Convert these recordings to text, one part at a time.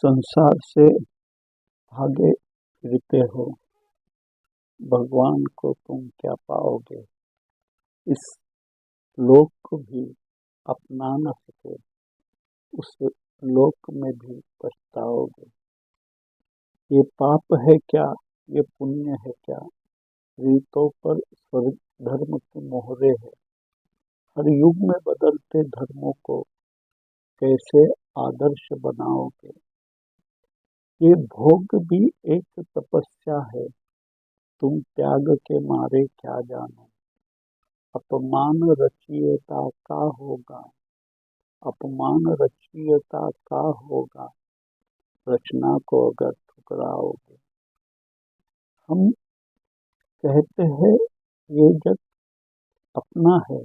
संसार से भागे फिरते हो, भगवान को तुम क्या पाओगे। इस लोक को भी अपना न सके, उस लोक में भी पछताओगे। ये पाप है क्या, ये पुण्य है क्या, रीतों पर स्वर्ग धर्म की मोहरे है। हर युग में बदलते धर्मों को कैसे आदर्श बनाओगे। ये भोग भी एक तपस्या है, तुम त्याग के मारे क्या जानो। अपमान रचियता का होगा, अपमान रचियता का होगा, रचना को अगर ठुकराओगे। हम कहते हैं ये जग अपना है,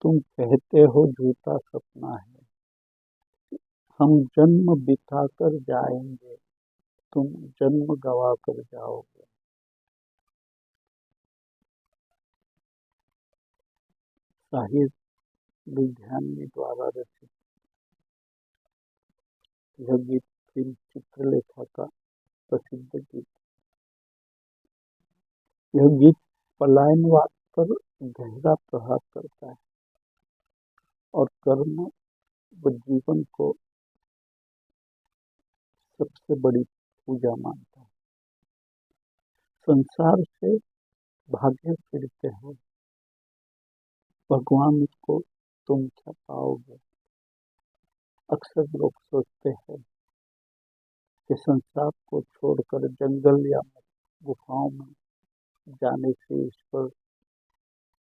तुम कहते हो झूठा सपना है। हम जन्म बिता कर जाएंगे, तुम जन्म गवा कर जाओगे। साहिर लुधियानवी द्वारा रचित यह गीत फिल्म चित्रलेखा का प्रसिद्ध गीत। यह गीत पलायनवाद पर गहरा प्रहार करता है और कर्म व जीवन को सबसे बड़ी पूजा मानता है। संसार से भागे फिरते हो, भगवान को तुम क्या पाओगे। अक्सर लोग सोचते हैं कि संसार को छोड़कर जंगल या गुफाओं में जाने से ईश्वर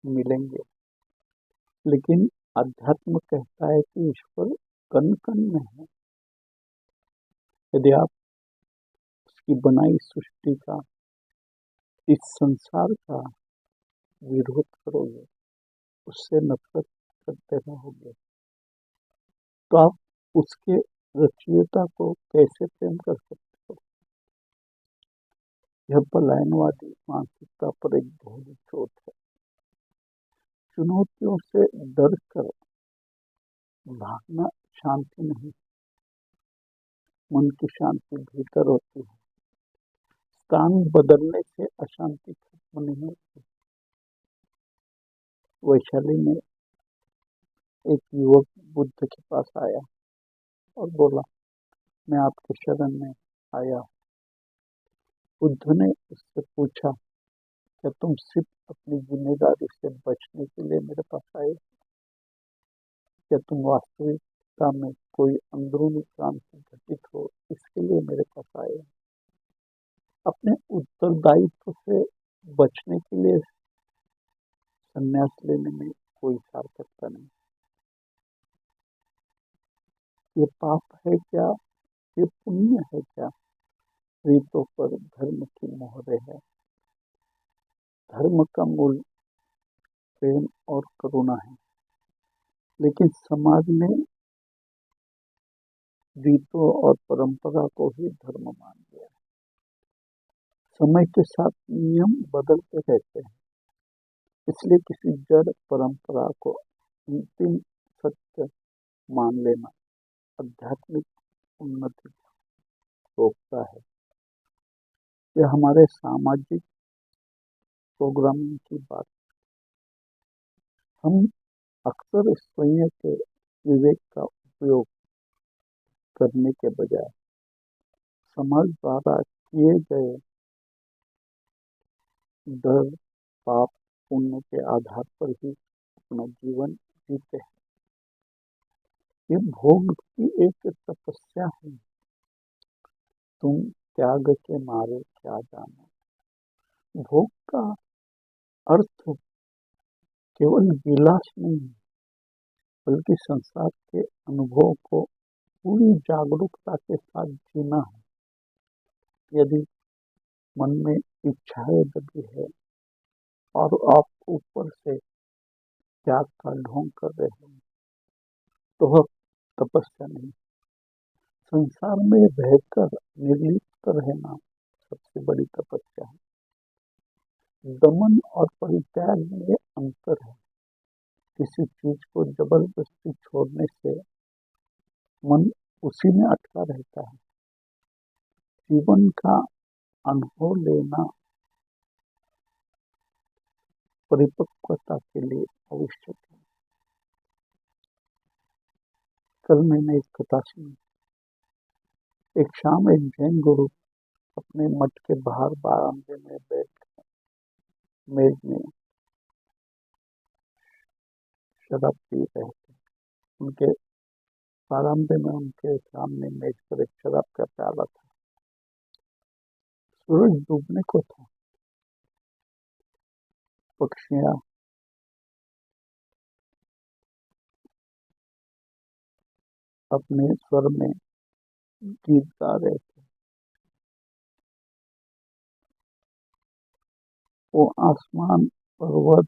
मिलेंगे, लेकिन अध्यात्म कहता है कि ईश्वर कण कण में है। यदि आप उसकी बनाई सृष्टि का, इस संसार का विरोध करोगे, उससे नफरत करते रहोगे, तो आप उसके रचयिता को कैसे प्रेम कर सकते हो। यह पलायनवादी मानसिकता पर एक गहरी चोट है। चुनौतियों से डर कर भागना शांति नहीं, मन की शांति भीतर होती है। स्थान बदलने से अशांति खत्म नहीं होती। वैशाली में एक युवक बुद्ध के पास आया और बोला, मैं आपके शरण में आया। बुद्ध ने उससे पूछा, क्या तुम सिर्फ अपनी जिम्मेदारी से बचने के लिए मेरे पास आए, क्या तुम वास्तविकता में कोई अंदरूनी क्रांति घटित हो इसके लिए मेरे पास आए। अपने उत्तरदायित्व से बचने के लिए संन्यास लेने में कोई सार्थकता नहीं। ये पाप है क्या, ये पुण्य है क्या, रीतों पर धर्म की मोहरे है। धर्म का मूल प्रेम और करुणा है, लेकिन समाज ने रीतों और परंपरा को ही धर्म मान लिया है। समय के साथ नियम बदलते रहते हैं, इसलिए किसी जड़ परंपरा को अंतिम सत्य मान लेना आध्यात्मिक उन्नति को रोकता है। यह हमारे सामाजिक प्रोग्रामिंग की बात। हम अक्सर स्वयं के विवेक का उपयोग करने के बजाय समाज द्वारा किए गए डर, पाप, पुण्य के आधार पर ही अपना जीवन जीते हैं। ये भोग की एक तपस्या है, तुम त्याग के मारे क्या जानो। भोग का अर्थ केवल विलास नहीं, बल्कि संसार के अनुभव को पूरी जागरूकता के साथ जीना है। यदि मन में इच्छाएं दबी है और आप ऊपर से त्याग का ढोंग कर रहे हो, तो वह तपस्या नहीं। संसार में रहकर निर्लिप्त रहना सबसे बड़ी तपस्या है। दमन और परित्याग में ये अंतर है। किसी चीज को जबरदस्ती छोड़ने से मन उसी में अटका रहता है, जीवन का अनुभव लेना परिपक्वता के लिए आवश्यक है। कल मैंने एक कथा सुनी। एक शाम एक जैन गुरु अपने मठ के बाहर बरामदे में बैठ मेज में शराब पी रहे थे। उनके बरामदे में उनके सामने मेज पर एक शराब का प्याला था। सूरज डूबने को था। पक्षियां अपने स्वर में गीत गा रहे थे। वो आसमान, पर्वत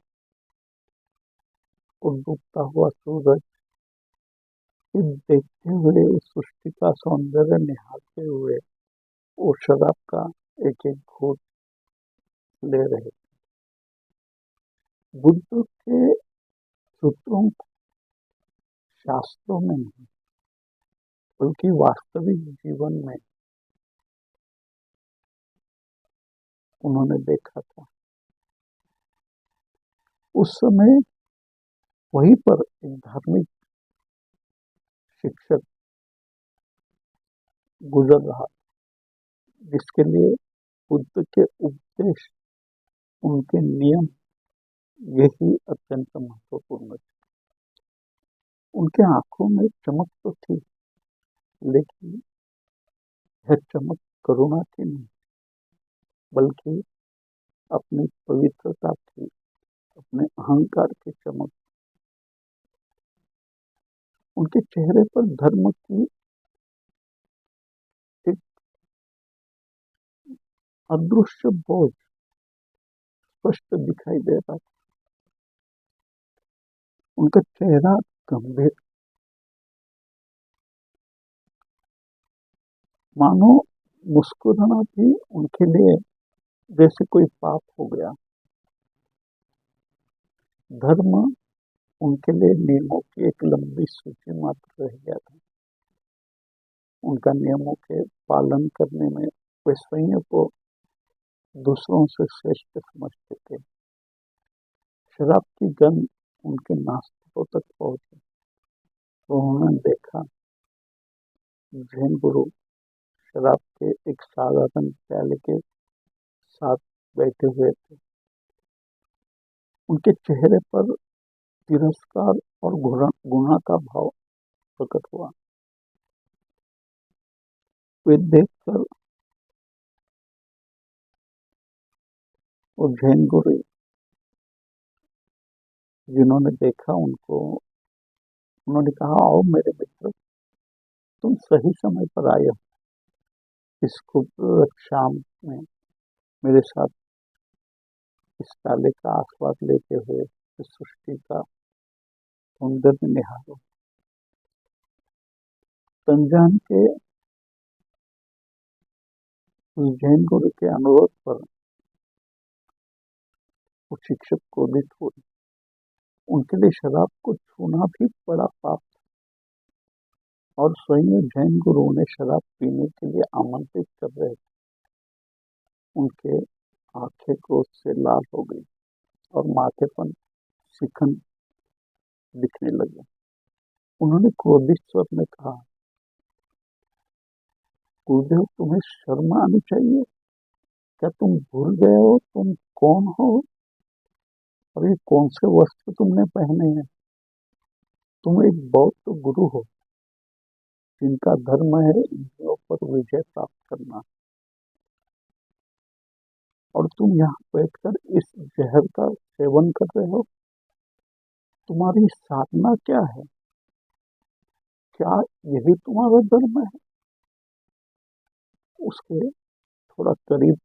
और डूबता हुआ सूरज देखते हुए, उस सृष्टि का सौंदर्य निहारते हुए वो शराब का एक एक घूंट ले रहे। बुद्ध के सूत्रों को शास्त्रों में नहीं बल्कि वास्तविक जीवन में उन्होंने देखा था। उस समय वहीं पर एक धार्मिक शिक्षक गुजर रहा, जिसके लिए बुद्ध के उपदेश, उनके नियम यही अत्यंत महत्वपूर्ण थे। उनके आंखों में चमक तो थी, लेकिन यह चमक करुणा की नहीं बल्कि अपनी पवित्रता की, अपने अहंकार की चमक। उनके चेहरे पर धर्म की एक अदृश्य बोझ स्पष्ट दिखाई दे रहा था। उनका चेहरा गंभीर, मानो मुस्कुराना भी उनके लिए जैसे कोई पाप हो गया। धर्म उनके लिए नियमों की एक लंबी सूची मात्र रह गया था। उनका नियमों के पालन करने में वे स्वयं को दूसरों से श्रेष्ठ समझते थे। शराब की गंध उनके नास्तिकों तक पहुंची। उन्होंने देखा जैन गुरु शराब के एक साधारण प्याले के साथ बैठे हुए थे। उनके चेहरे पर तिरस्कार और गुणा का भाव प्रकट हुआ। वे देखकर वो जैन गुरु जिन्होंने देखा उनको, उन्होंने कहा, आओ मेरे मित्र, तुम सही समय पर आए हो। इस खूबसूरत शाम में मेरे साथ इस प्याले का आस्वाद लेते हुए इस सृष्टि का सौंदर्य निहारो। तंजान के उस जैन गुरु के अनुरोध पर वो शिक्षक क्रोधित हुए। उनके लिए शराब को छूना भी बड़ा पाप था और स्वयं जैन गुरु उन्हें शराब पीने के लिए आमंत्रित कर रहे थे। उनके आंखें क्रोध से लाल हो गई और माथे पर शिकन दिखने लगे। उन्होंने क्रोधित स्वर में कहा, गुरुदेव, तुम्हें शर्म आनी चाहिए। क्या तुम भूल गए हो तुम कौन हो और ये कौन से वस्त्र तुमने पहने हैं? तुम एक बौद्ध गुरु हो जिनका धर्म है इंद्रियों पर विजय प्राप्त करना, और तुम यहाँ बैठकर इस जहर का सेवन कर रहे हो। तुम्हारी साधना क्या है? क्या यही तुम्हारा धर्म है? उसके थोड़ा करीब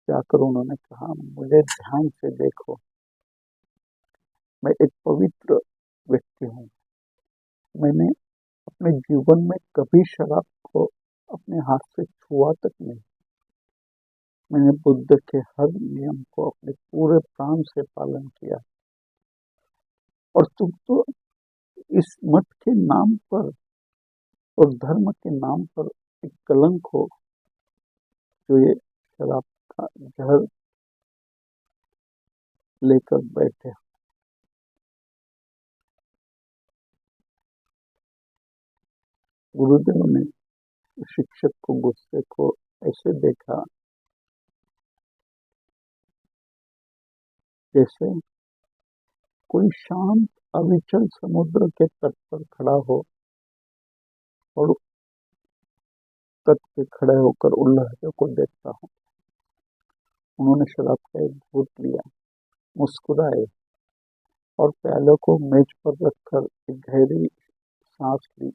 जाकर उन्होंने कहा, मुझे ध्यान से देखो, मैं एक पवित्र व्यक्ति हूँ। मैंने अपने जीवन में कभी शराब को अपने हाथ से छुआ तक नहीं। मैंने बुद्ध के हर नियम को अपने पूरे प्राण से पालन किया, और तुम तो इस मठ के नाम पर और धर्म के नाम पर एक कलंक हो। जो ये शराब का जहर लेकर बैठे। गुरुदेव ने शिक्षक को, गुस्से को ऐसे देखा जैसे कोई शांत अविचल समुद्र के तट पर खड़ा हो और तट पे खड़े होकर उन लहरों को देखता हो। उन्होंने शराब का एक घूंट लिया, मुस्कुराए और प्यालों को मेज पर रखकर एक गहरी सांस ली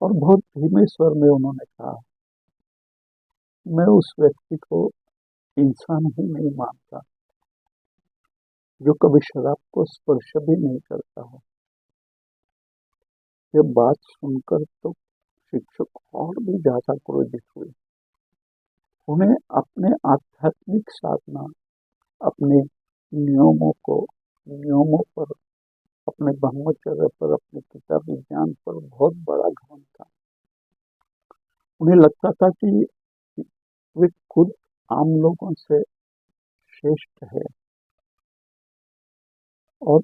और बहुत धीमे स्वर में उन्होंने कहा, मैं उस व्यक्ति को इंसान ही नहीं मानता जो कभी शराब को स्पर्श भी नहीं करता हो। यह बात सुनकर तो शिक्षक और भी ज्यादा क्रोधित हुए। उन्हें अपने आध्यात्मिक साधना, अपने नियमों पर, अपने ब्रह्मचर्य पर, अपने किताबी ज्ञान पर बहुत बड़ा घमंड था। उन्हें लगता था कि वे खुद आम लोगों से श्रेष्ठ है और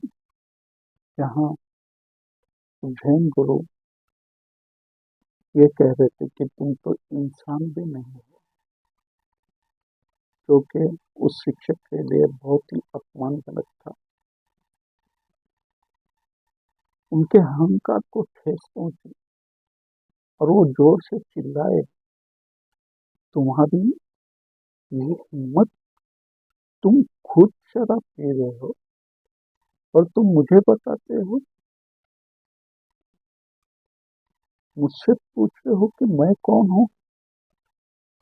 यहाँ जैन गुरु ये कह रहे थे कि तुम तो इंसान भी नहीं हो, जो कि उस शिक्षक के लिए बहुत ही अपमानजनक था। उनके अहंकार को ठेस पहुंची और वो जोर से चिल्लाए, तुम्हारी ये हिम्मत, तुम खुद शराब पी रहे हो और तुम मुझे बताते हो, मुझसे पूछ रहे हो कि मैं कौन हूँ।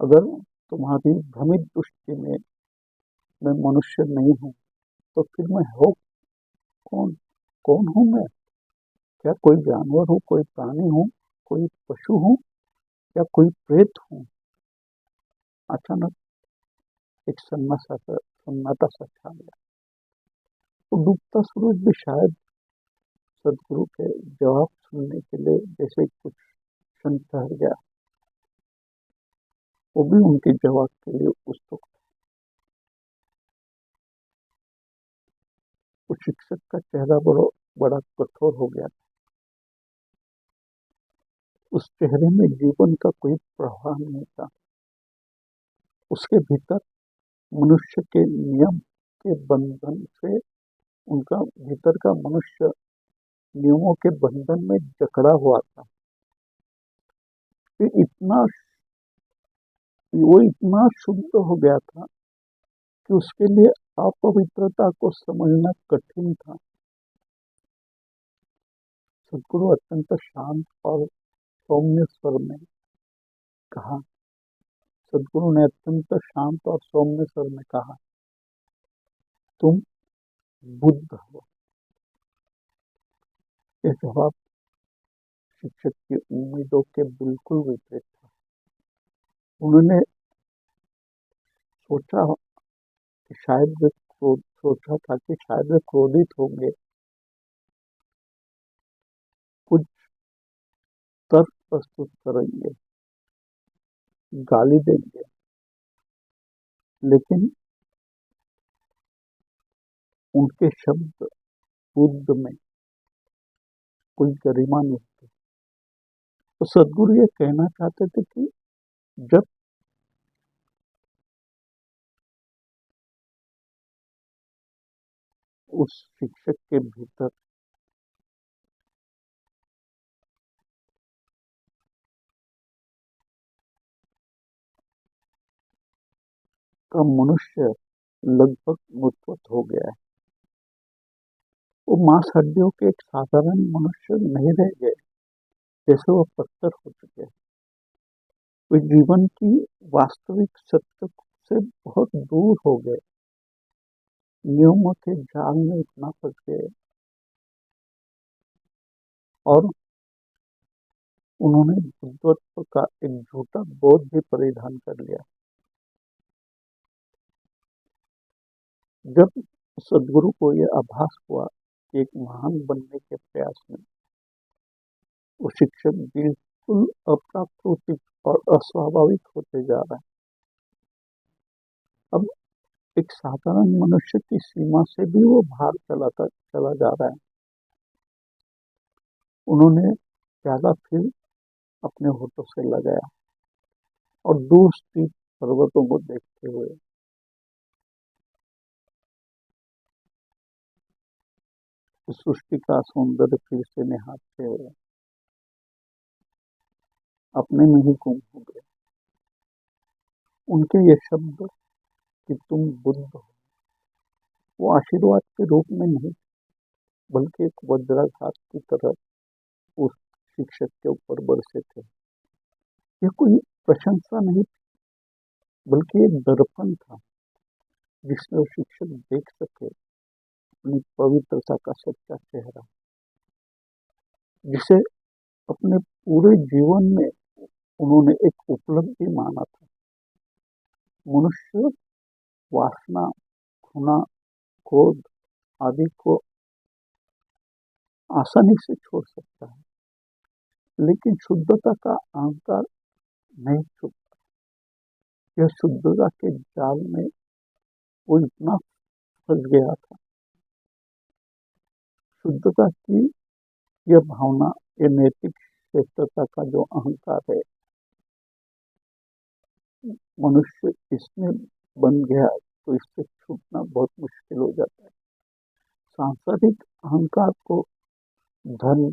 अगर तुम्हारी भ्रमित दृष्टि में मैं मनुष्य नहीं हूँ तो फिर मैं हो कौन? कौन हूँ मैं? क्या कोई जानवर हूँ, कोई प्राणी हूँ, कोई पशु हूँ या कोई प्रेत हूँ? अचानक एक सन्नाटा सा छा गया। तो डूबता सूरज भी शायद सदगुरु के जवाब सुनने के लिए जैसे कुछ क्षण ठहर गया। वो भी उनके जवाब के लिए उत्सुक था। उस शिक्षक का चेहरा बड़ा कठोर हो गया था। उस चेहरे में जीवन का कोई प्रवाह नहीं था। उसके भीतर मनुष्य के नियम के बंधन से, उनका भीतर का मनुष्य नियमों के बंधन में जकड़ा हुआ था। वो इतना शुद्ध हो गया था कि उसके लिए अपवित्रता को समझना कठिन था। सदगुरु अत्यंत शांत और सौम्य स्वर में कहा, सदगुरु ने अत्यंत शांत और सौम्य स्वर में कहा, तुम बुद्ध हो। यह जवाब शिक्षक की उम्मीदों के बिल्कुल विपरीत था। उन्होंने सोचा था कि शायद वे क्रोधित होंगे, कुछ तर्क प्रस्तुत करेंगे, गाली देंगे, लेकिन उनके शब्द बुद्ध में कोई गरिमा नहीं थी। तो सदगुरु ये कहना चाहते थे कि जब उस शिक्षक के भीतर का मनुष्य लगभग मुतवत हो गया है, वो मांस हड्डियों के एक साधारण मनुष्य नहीं रह गए, जैसे वो पत्थर हो चुके। वे जीवन की वास्तविक सत्य से बहुत दूर हो गए, नियमों के जाल में इतना फंस गए और उन्होंने बुद्धत्व का एक झूठा बोध भी परिधान कर लिया। जब सदगुरु को यह आभास हुआ कि एक महान बनने के प्रयास में वो शिक्षक बिल्कुल अप्राकृतिक और अस्वाभाविक होते जा रहा है। अब एक साधारण मनुष्य की सीमा से भी वो बाहर चला जा रहा है। उन्होंने प्याला फिर अपने होठों से लगाया और दूर स्थित पर्वतों को देखते हुए उस सृष्टि का सौंदर्य फिर से निहारते हुए अपने में ही गुम हो गए। उनके ये शब्द कि तुम बुद्ध हो, वो आशीर्वाद के रूप में नहीं, बल्कि एक वज्राघात की तरह उस शिक्षक के ऊपर बरसे थे। यह कोई प्रशंसा नहीं, बल्कि एक दर्पण था जिसमें वो शिक्षक देख सके अपनी पवित्रता का सच्चा चेहरा, जिसे अपने पूरे जीवन में उन्होंने एक उपलब्धि माना था। मनुष्य वासना, घृणा, क्रोध आदि को आसानी से छोड़ सकता है, लेकिन शुद्धता का अहंकार नहीं छूटता। यह शुद्धता के जाल में वो इतना फंस गया था। शुद्धता की यह भावना, ये नैतिक श्रेष्ठता का जो अहंकार है, मनुष्य इसमें बन गया तो इससे छूटना बहुत मुश्किल हो जाता है। सांसारिक अहंकार को धन,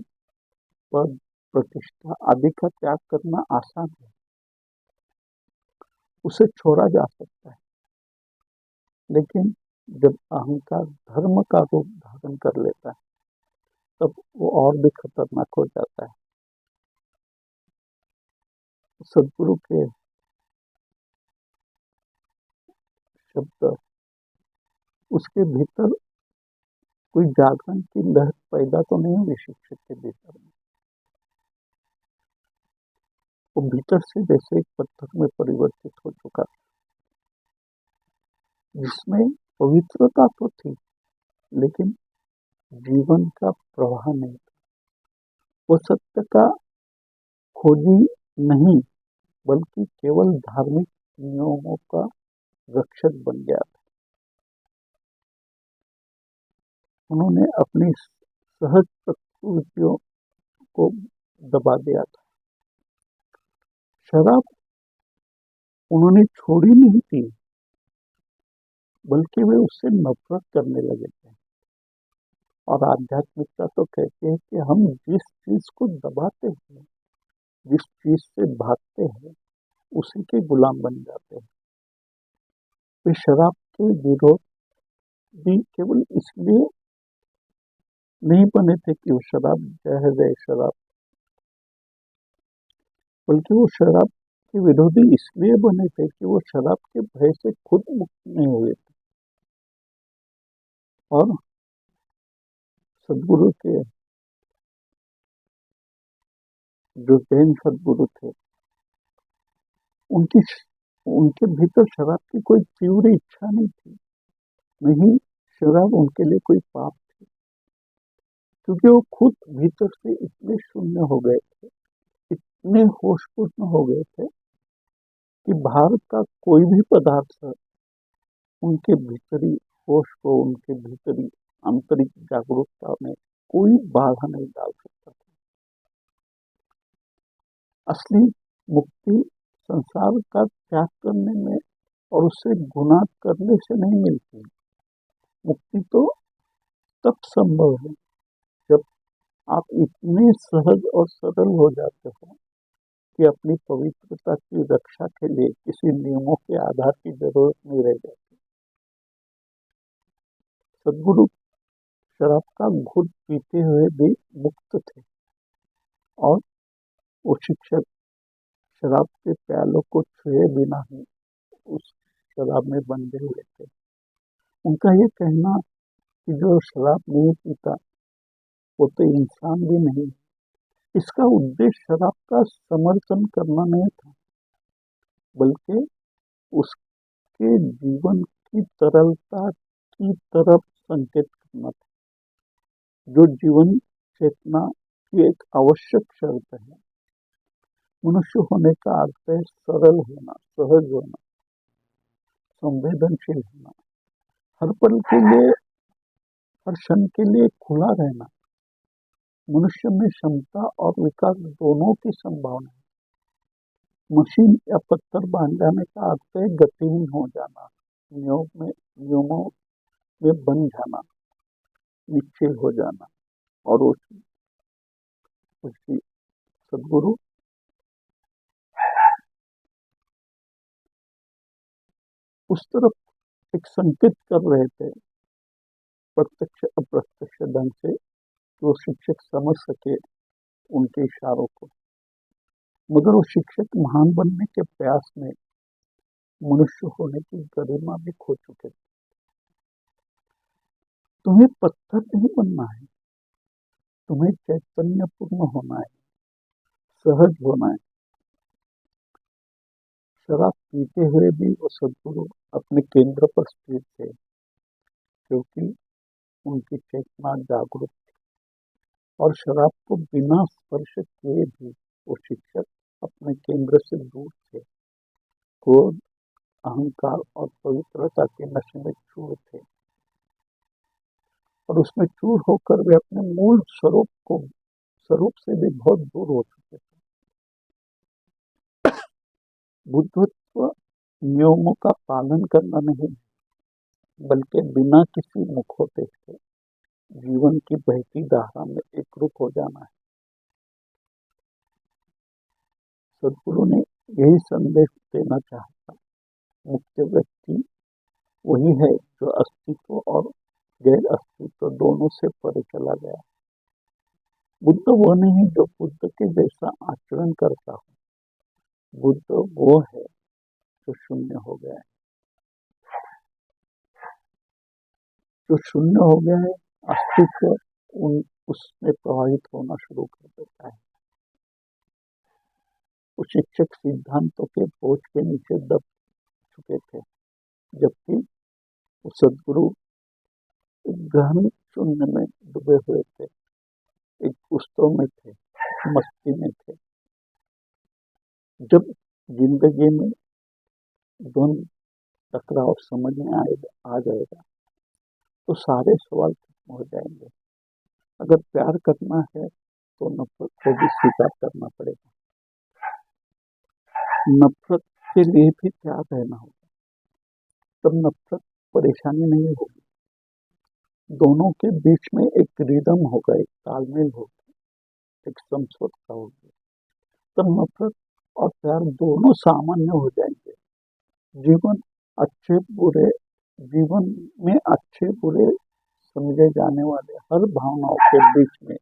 पद, प्रतिष्ठा आदि का त्याग करना आसान है, उसे छोड़ा जा सकता है। लेकिन जब अहंकार धर्म का रूप धारण कर लेता है, तब वो और भी खतरनाक हो जाता है। सदगुरु के शब्द, उसके भीतर कोई जागरण की लहर पैदा तो नहीं हुई शिक्षक के भीतर में। वो भीतर से जैसे एक पत्थर में परिवर्तित हो चुका, जिसमें पवित्रता तो थी, लेकिन जीवन का प्रवाह नहीं था। वो सत्य का खोजी नहीं, बल्कि केवल धार्मिक नियमों का रक्षक बन गया था। उन्होंने अपनी सहज प्रकृतियों को दबा दिया था। शराब उन्होंने छोड़ी नहीं थी, बल्कि वे उससे नफरत करने लगे थे। और आध्यात्मिकता तो कहती है कि हम जिस चीज को दबाते हैं, जिस चीज से भागते हैं, उसी के गुलाम बन जाते हैं। वे शराब के विरोध भी केवल इसलिए नहीं बने थे कि वो शराब जहर है शराब, बल्कि वो शराब के विरोधी इसलिए बने थे कि वो शराब के भय से खुद मुक्त नहीं हुए थे। और सदगुरु के जो जैन सदगुरु थे, उनकी उनके भीतर शराब की कोई तीव्र इच्छा नहीं थी, नहीं शराब उनके लिए कोई पाप थी, क्योंकि वो खुद भीतर से इतने शून्य हो गए थे, इतने होशपूर्ण हो गए थे कि बाहर का कोई भी पदार्थ उनके भीतरी होश को, उनके भीतरी आंतरिक जागरूकता में कोई बाधा नहीं डाल सकता था। असली मुक्ति संसार का त्याग करने में और उससे गुनाह करने से नहीं मिलती। मुक्ति तो तब संभव है जब आप इतने सहज और सरल हो जाते हो कि अपनी पवित्रता की रक्षा के लिए किसी नियमों के आधार की जरूरत नहीं रह जाती। सदगुरु शराब का घूंट पीते हुए भी मुक्त थे, और वो शिक्षक शराब के प्यालों को छुए बिना ही उस शराब में बंधे हुए थे। उनका ये कहना कि जो शराब नहीं पीता वो तो इंसान भी नहीं, इसका उद्देश्य शराब का समर्थन करना नहीं था, बल्कि उसके जीवन की तरलता की तरफ संकेत करना था, जो जीवन चेतना की एक आवश्यक शर्त है। मनुष्य होने का अर्थ है सरल होना, सहज होना, संवेदनशील होना, हर पल के लिए, हर क्षण के लिए खुला रहना। मनुष्य में क्षमता और विकास दोनों की संभावना है। मशीन या पत्थर बांध जाने का अर्थ है गतिहीन हो जाना, नियमों में बन जाना, निश्चल हो जाना। और उसी सदगुरु उस तरफ एक संकेत कर रहे थे, प्रत्यक्ष अप्रत्यक्ष ढंग से, जो शिक्षक समझ सके उनके इशारों को। मगर वो शिक्षक महान बनने के प्रयास में मनुष्य होने की गरिमा भी खो चुके थे। तुम्हें पत्थर नहीं बनना है, तुम्हें चैतन्यपूर्ण होना है, सहज होना है। शराब पीते हुए भी वो सदगुरु अपने केंद्र पर स्थिर थे, क्योंकि उनकी चेतना जागरूक थी। और शराब को बिना स्पर्श किए भी वो शिक्षक अपने केंद्र से दूर थे। क्रोध, अहंकार और पवित्रता के नशे में चूर थे, और उसमें चूर होकर वे अपने मूल स्वरूप से भी बहुत दूर हो चुके थे। बुद्धत्व नियमों का पालन करना नहीं, बल्कि बिना किसी मुखौटे के जीवन की बहती धारा में एकरूप हो जाना है। सदगुरु ने यही संदेश देना चाहा। मुख्य व्यक्ति वही है जो अस्तित्व और गैर अस्तित्व दोनों से परे चला गया। बुद्ध वो नहीं जो बुद्ध के जैसा आचरण करता हो, बुद्ध वो है जो शून्य हो गया है। जो शून्य हो गया है, अस्तित्व उसमें प्रवाहित होना शुरू कर देता है। वो शिक्षक सिद्धांतों के बोझ के नीचे दब चुके थे, जबकि वो सदगुरु एक गहन शून्य में डूबे हुए थे, एक गुस्तों में थे, मस्ती में थे। जब जिंदगी में द्वंद, टकराव समझ में आ जाएगा, तो सारे सवाल खत्म हो जाएंगे। अगर प्यार करना है तो नफरत को भी स्वीकार करना पड़ेगा। नफरत के लिए भी तैयार रहना होगा, तब नफरत परेशानी नहीं होगी। दोनों के बीच में एक रिदम होगा, एक तालमेल होगा, एक समझौता होगी। तब नफरत और प्यार दोनों सामान्य हो जाएंगे। जीवन अच्छे बुरे जीवन में अच्छे बुरे समझे जाने वाले हर भावनाओं के बीच में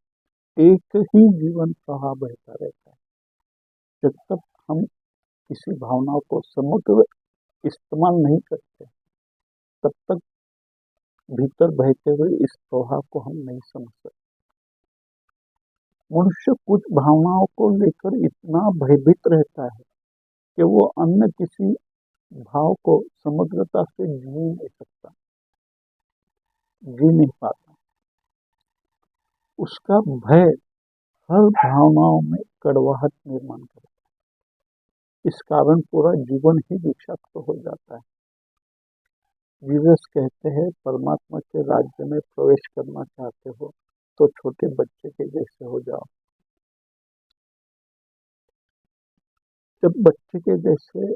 एक ही जीवन प्रवाह बहता रहता है। जब तक हम किसी भावना को समग्र इस्तेमाल नहीं करते, तब तक भीतर बहते हुए इस प्रवाह को हम नहीं समझ सकते। मनुष्य कुछ भावनाओं को लेकर इतना भयभीत रहता है कि वो अन्य किसी भाव को समग्रता से जी नहीं पाता। उसका भय हर भावनाओं में कड़वाहट निर्माण करता है। इस कारण पूरा जीवन ही विषाक्त हो जाता है। जीसस कहते हैं, परमात्मा के राज्य में प्रवेश करना चाहते हो तो छोटे बच्चे के जैसे हो जाओ। जब बच्चे के जैसे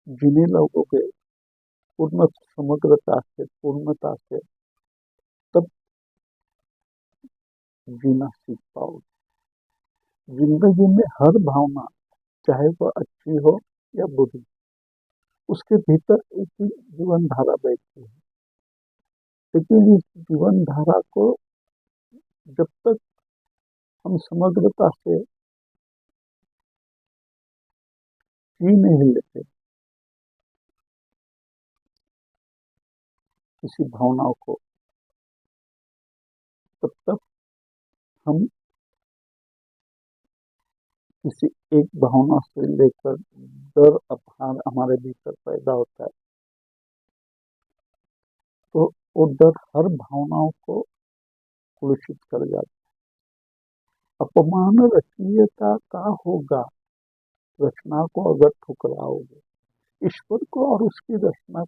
जीने लगोगे, पूर्ण समग्रता से, पूर्णता से, तब जीना सीख पाओगे। जिंदगी में हर भावना, चाहे वह अच्छी हो या बुरी, उसके भीतर एक ही जीवन धारा बहती है। लेकिन इस जीवन धारा को जब तक हम समग्रता से जी नहीं लेते, किसी भावनाओं को, तब तक हम किसी एक भावना से लेकर डर अपार हमारे भीतर पैदा होता है, तो वो डर हर भावनाओं को कुलुषित कर जाता है। अपमान रचयिता का होगा, रचना को अगर ठुकराओगे, ईश्वर को और उसकी रचना,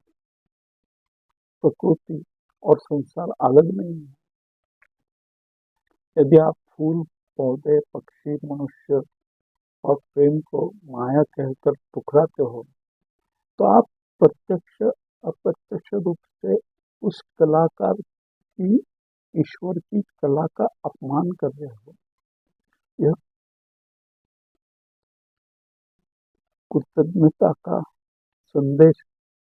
प्रकृति और संसार अलग नहीं है। यदि आप फूल, पौधे, पक्षी, मनुष्य और प्रेम को माया कहकर ठुकराते हो, तो आप प्रत्यक्ष अप्रत्यक्ष रूप से उस कलाकार की, ईश्वर की कला का अपमान कर रहे हो। यह कृतज्ञता का संदेश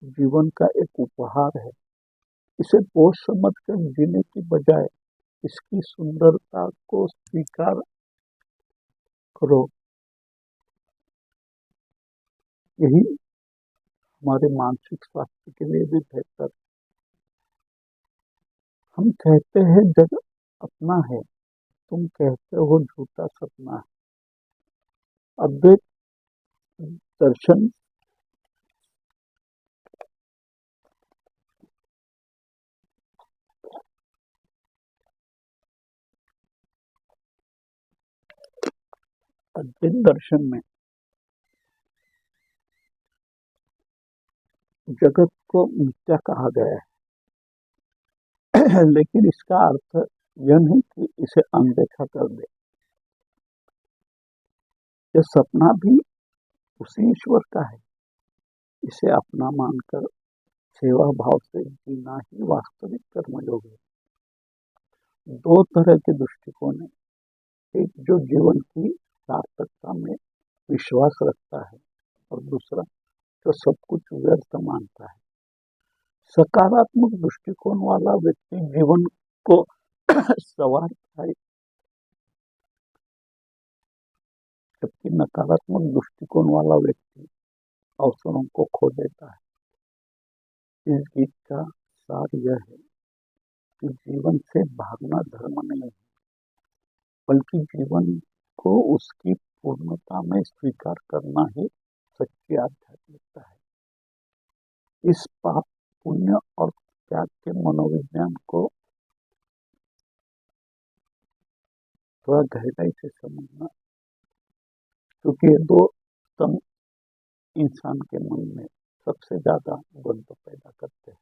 जीवन का एक उपहार है। इसे बोझ समझकर जीने की बजाय इसकी सुंदरता को स्वीकार करो। यही हमारे मानसिक स्वास्थ्य के लिए भी बेहतर। हम कहते हैं जग अपना है, तुम कहते हो झूठा सपना है। अद्वैत दर्शन अद्वैत दर्शन में जगत को मिथ्या कहा गया है लेकिन इसका अर्थ यह नहीं कि इसे अनदेखा कर दे। यह सपना भी उसी ईश्वर का है। इसे अपना मानकर सेवा भाव से जीना ही वास्तविक कर्मयोग है। दो तरह के दृष्टिकोण है, एक जो जीवन की सार्थकता में विश्वास रखता है और दूसरा जो सब कुछ व्यर्थ मानता है। सकारात्मक दृष्टिकोण वाला व्यक्ति जीवन को संवारता है, जबकि नकारात्मक दृष्टिकोण वाला व्यक्ति अवसरों को खो देता है। इस गीत का सार यह है कि जीवन से भागना धर्म नहीं है, बल्कि जीवन को उसकी पूर्णता में स्वीकार करना ही सच्ची आध्यात्मिकता है। इस पाप, पुण्य और त्याग के मनोविज्ञान को थोड़ा गहराई से समझना, क्योंकि ये दो स्तंभ इंसान के मन में सबसे ज्यादा द्वंद्व पैदा करते हैं।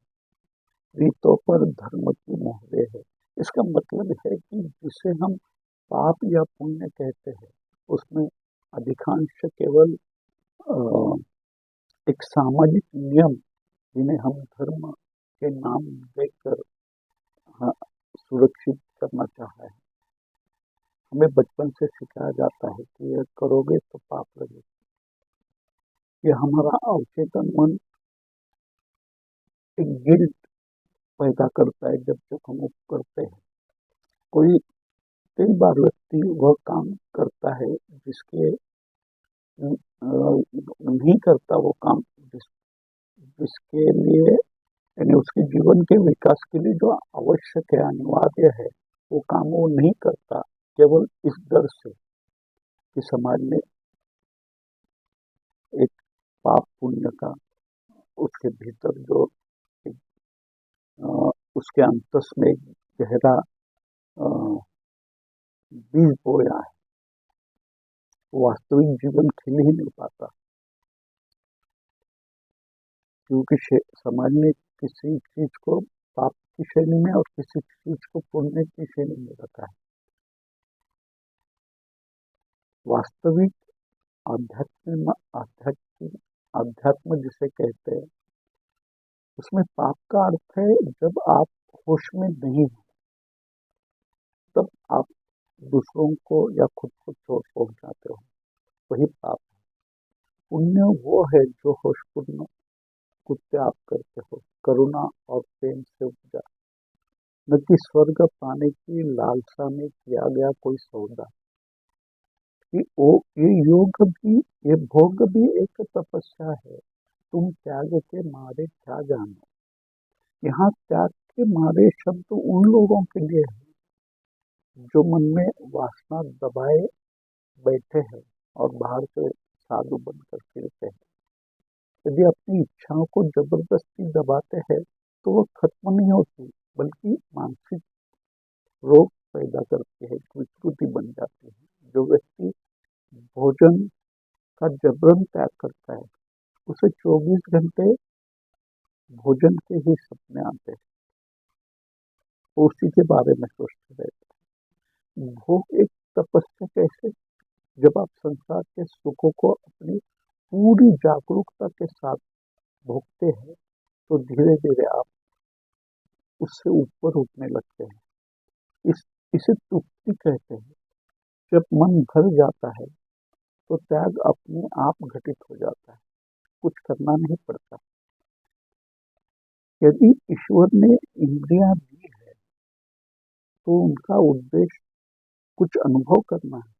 रीतों पर धर्म की मोहरे है। इसका मतलब है कि जिसे हम पाप या पुण्य कहते हैं, उसमें अधिकांश केवल एक सामाजिक नियम, जिन्हें हम धर्म के नाम देकर सुरक्षित करना चाहते हैं। हमें बचपन से सिखाया जाता है कि यह करोगे तो पाप लगेगा। ये हमारा अवचेतन मन एक गिल्ट पैदा करता है जब तक हम करते हैं। कई बार व्यक्ति वह काम करता है जिसके नहीं करता वो काम जिसके लिए, यानी उसके जीवन के विकास के लिए जो आवश्यक है, अनिवार्य है, वो काम वो नहीं करता, केवल इस डर से कि समाज में एक पाप पुण्य का उसके भीतर जो उसके अंतस में एक गहरा बीज बोया है, वास्तविक जीवन खिल ही नहीं पाता, क्योंकि समाज ने किसी चीज को पाप की श्रेणी में और किसी चीज को पुण्य की श्रेणी में रखा है। वास्तविक अध्यात्म जिसे कहते हैं, उसमें पाप का अर्थ है जब आप होश में नहीं हो, तब आप दूसरों को या खुद को चोट पहुंचाते हो, वही पाप है। पुण्य वो है जो होशपूर्ण कुत्ते आप करते हो, करुणा और प्रेम से उपजा, न कि स्वर्ग पाने की लालसा में किया गया कोई सौदा। कि ये योग भी, ये भोग भी एक तपस्या है। तुम त्याग के मारे क्या जानो। यहाँ त्याग के मारे शब्द उन लोगों के लिए है जो मन में वासना दबाए बैठे हैं और बाहर से साधु बनकर फिरते हैं। यदि अपनी इच्छाओं को जबरदस्ती दबाते हैं तो वो खत्म नहीं होती, बल्कि मानसिक रोग पैदा करती है, विकृति बन जाती है। जो व्यक्ति भोजन, का जबरन त्याग करता है, उसे 24 घंटे भोजन के ही सपने आते हैं, वो उसी के बारे में सोचते रहते हैं। भोग एक तपस्या कैसे? जब आप संसार के सुखों को अपनी पूरी जागरूकता के साथ भोगते हैं तो धीरे धीरे आप उससे ऊपर उठने लगते हैं। इसे तृप्ति कहते हैं। जब मन भर जाता है तो त्याग अपने आप घटित हो जाता है, कुछ करना नहीं पड़ता। यदि ईश्वर ने इंद्रियां दी है तो उनका उद्देश्य कुछ अनुभव करना है।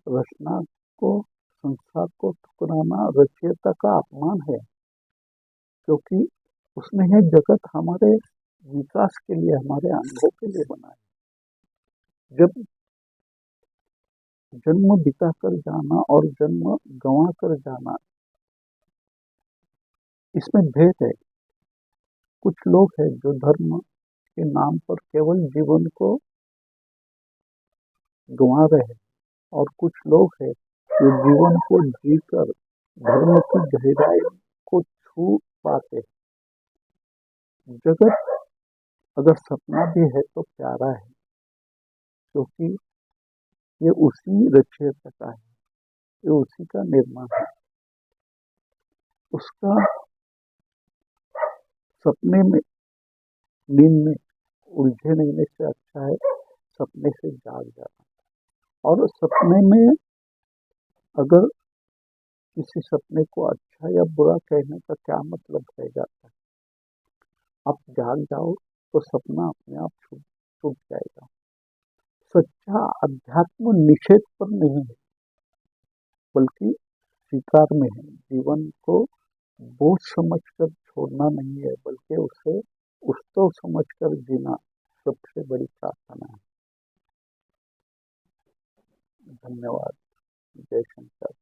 रचना को, संसार को ठुकराना रचयिता का अपमान है, क्योंकि उसने यह जगत हमारे विकास के लिए, हमारे अनुभव के लिए बनाया। जब जन्म बिता कर जाना और जन्म गंवा कर जाना, इसमें भेद है। कुछ लोग हैं जो धर्म के नाम पर केवल जीवन को गंवा रहे हैं, और कुछ लोग हैं जो जीवन को जीकर धर्म की गहराई को छू पाते हैं। जगत अगर सपना भी है तो प्यारा है, क्योंकि ये उसी रचयिता का है, ये उसी का निर्माण है। उसका सपने में, नींद में उलझे रहने से अच्छा है सपने से जाग जाना। और सपने में अगर किसी सपने को अच्छा या बुरा कहने का क्या मतलब रह जाता है? आप जाग जाओ तो सपना अपने आप छूट जाएगा। सच्चा अध्यात्म निषेध पर नहीं है, बल्कि स्वीकार में है। जीवन को बोझ समझकर छोड़ना नहीं है, बल्कि उसे उत्सव समझकर जीना सबसे बड़ी प्रार्थना है। धन्यवाद। जय शंकर।